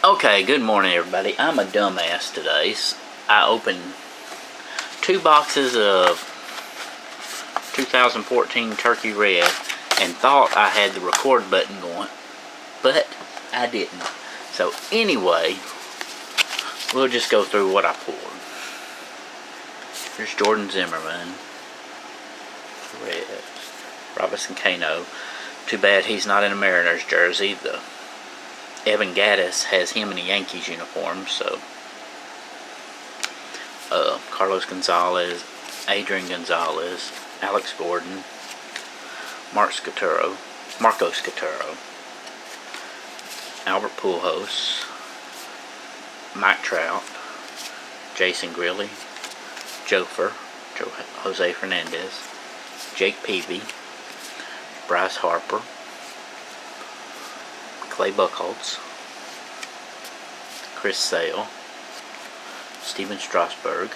Okay, good morning, everybody. I'm a dumbass today. I opened 2 boxes of 2014 Turkey Red and thought I had the record button going, but I didn't. So anyway, we'll just go through what I pulled. There's Jordan Zimmermann, Red, Robinson Cano. Too bad he's not in a Mariners jersey. Evan Gattis has him in a Yankees uniform, so Carlos Gonzalez, Adrian Gonzalez, Alex Gordon, Marcos Scutaro, Albert Pujols, Mike Trout, Jason Grilli, Jose Fernandez, Jake Peavy, Bryce Harper, Clay Buchholz, Chris Sale, Steven Strasburg,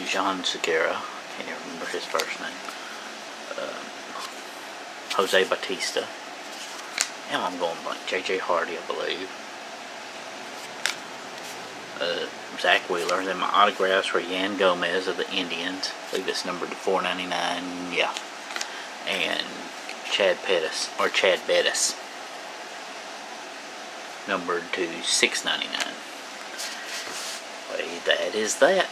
Jean Segura, can't even remember his first name, Jose Bautista, now I'm going blank, J.J. Hardy, I believe, Zach Wheeler. Then my autographs were Yan Gomez of the Indians, I believe it's numbered to 499, yeah, and Chad Bettis, numbered to 699. Well, that is that.